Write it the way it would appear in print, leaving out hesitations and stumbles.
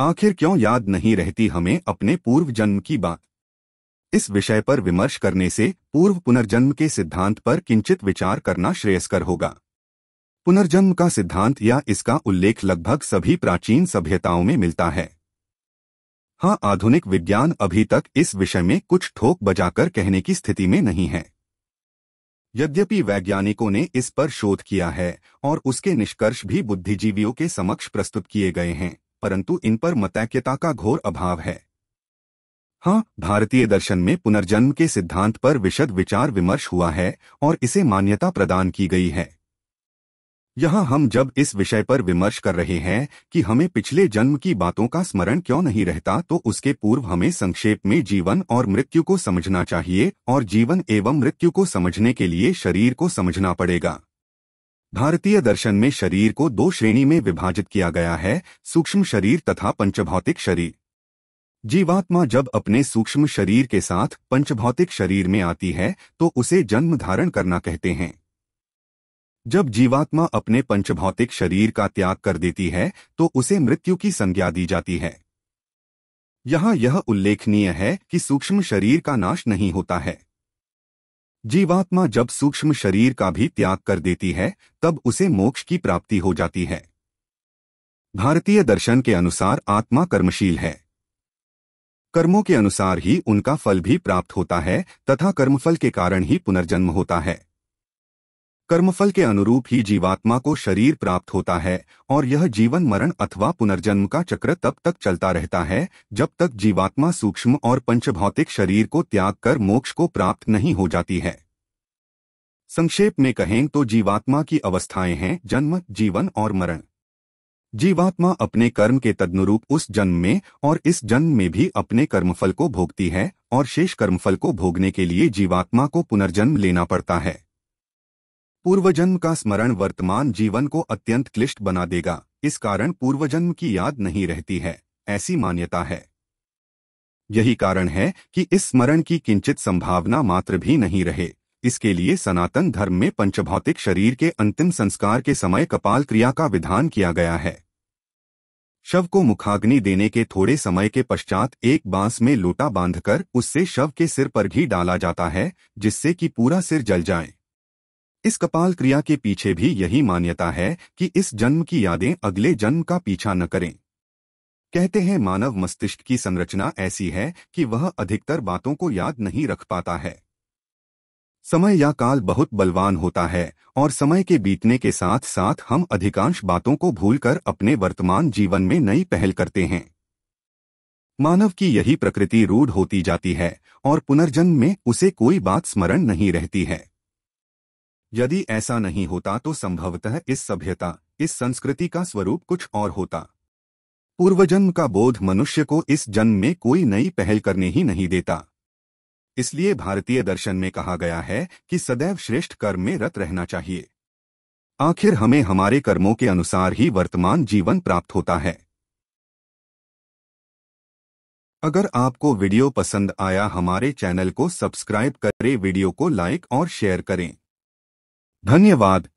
आखिर क्यों याद नहीं रहती हमें अपने पूर्व जन्म की बात? इस विषय पर विमर्श करने से पूर्व पुनर्जन्म के सिद्धांत पर किंचित विचार करना श्रेयस्कर होगा। पुनर्जन्म का सिद्धांत या इसका उल्लेख लगभग सभी प्राचीन सभ्यताओं में मिलता है। हाँ, आधुनिक विज्ञान अभी तक इस विषय में कुछ ठोक बजाकर कहने की स्थिति में नहीं है। यद्यपि वैज्ञानिकों ने इस पर शोध किया है और उसके निष्कर्ष भी बुद्धिजीवियों के समक्ष प्रस्तुत किए गए हैं, परंतु इन पर मतैक्यता का घोर अभाव है। हाँ, भारतीय दर्शन में पुनर्जन्म के सिद्धांत पर विशद विचार विमर्श हुआ है और इसे मान्यता प्रदान की गई है। यहाँ हम जब इस विषय पर विमर्श कर रहे हैं कि हमें पिछले जन्म की बातों का स्मरण क्यों नहीं रहता, तो उसके पूर्व हमें संक्षेप में जीवन और मृत्यु को समझना चाहिए और जीवन एवं मृत्यु को समझने के लिए शरीर को समझना पड़ेगा। भारतीय दर्शन में शरीर को दो श्रेणी में विभाजित किया गया है, सूक्ष्म शरीर तथा पंचभौतिक शरीर। जीवात्मा जब अपने सूक्ष्म शरीर के साथ पंचभौतिक शरीर में आती है तो उसे जन्म धारण करना कहते हैं। जब जीवात्मा अपने पंचभौतिक शरीर का त्याग कर देती है तो उसे मृत्यु की संज्ञा दी जाती है। यहाँ यह उल्लेखनीय है कि सूक्ष्म शरीर का नाश नहीं होता है। जीवात्मा जब सूक्ष्म शरीर का भी त्याग कर देती है तब उसे मोक्ष की प्राप्ति हो जाती है। भारतीय दर्शन के अनुसार आत्मा कर्मशील है। कर्मों के अनुसार ही उनका फल भी प्राप्त होता है तथा कर्मफल के कारण ही पुनर्जन्म होता है। कर्मफल के अनुरूप ही जीवात्मा को शरीर प्राप्त होता है और यह जीवन मरण अथवा पुनर्जन्म का चक्र तब तक चलता रहता है जब तक जीवात्मा सूक्ष्म और पंचभौतिक शरीर को त्याग कर मोक्ष को प्राप्त नहीं हो जाती है। संक्षेप में कहें तो जीवात्मा की अवस्थाएं हैं जन्म, जीवन और मरण। जीवात्मा अपने कर्म के तदनुरूप उस जन्म में और इस जन्म में भी अपने कर्मफल को भोगती है और शेष कर्मफल को भोगने के लिए जीवात्मा को पुनर्जन्म लेना पड़ता है। पूर्वजन्म का स्मरण वर्तमान जीवन को अत्यंत क्लिष्ट बना देगा, इस कारण पूर्वजन्म की याद नहीं रहती है, ऐसी मान्यता है। यही कारण है कि इस स्मरण की किंचित संभावना मात्र भी नहीं रहे। इसके लिए सनातन धर्म में पंचभौतिक शरीर के अंतिम संस्कार के समय कपाल क्रिया का विधान किया गया है। शव को मुखाग्नि देने के थोड़े समय के पश्चात एक बांस में लोटा बांधकर उससे शव के सिर पर घी डाला जाता है जिससे कि पूरा सिर जल जाए। इस कपाल क्रिया के पीछे भी यही मान्यता है कि इस जन्म की यादें अगले जन्म का पीछा न करें। कहते हैं मानव मस्तिष्क की संरचना ऐसी है कि वह अधिकतर बातों को याद नहीं रख पाता है। समय या काल बहुत बलवान होता है और समय के बीतने के साथ साथ हम अधिकांश बातों को भूलकर अपने वर्तमान जीवन में नई पहल करते हैं। मानव की यही प्रकृति रूढ़ होती जाती है और पुनर्जन्म में उसे कोई बात स्मरण नहीं रहती है। यदि ऐसा नहीं होता तो संभवतः इस सभ्यता, इस संस्कृति का स्वरूप कुछ और होता। पूर्वजन्म का बोध मनुष्य को इस जन्म में कोई नई पहल करने ही नहीं देता। इसलिए भारतीय दर्शन में कहा गया है कि सदैव श्रेष्ठ कर्म में रत रहना चाहिए। आखिर हमें हमारे कर्मों के अनुसार ही वर्तमान जीवन प्राप्त होता है। अगर आपको वीडियो पसंद आया हमारे चैनल को सब्सक्राइब करें, वीडियो को लाइक और शेयर करें। धन्यवाद।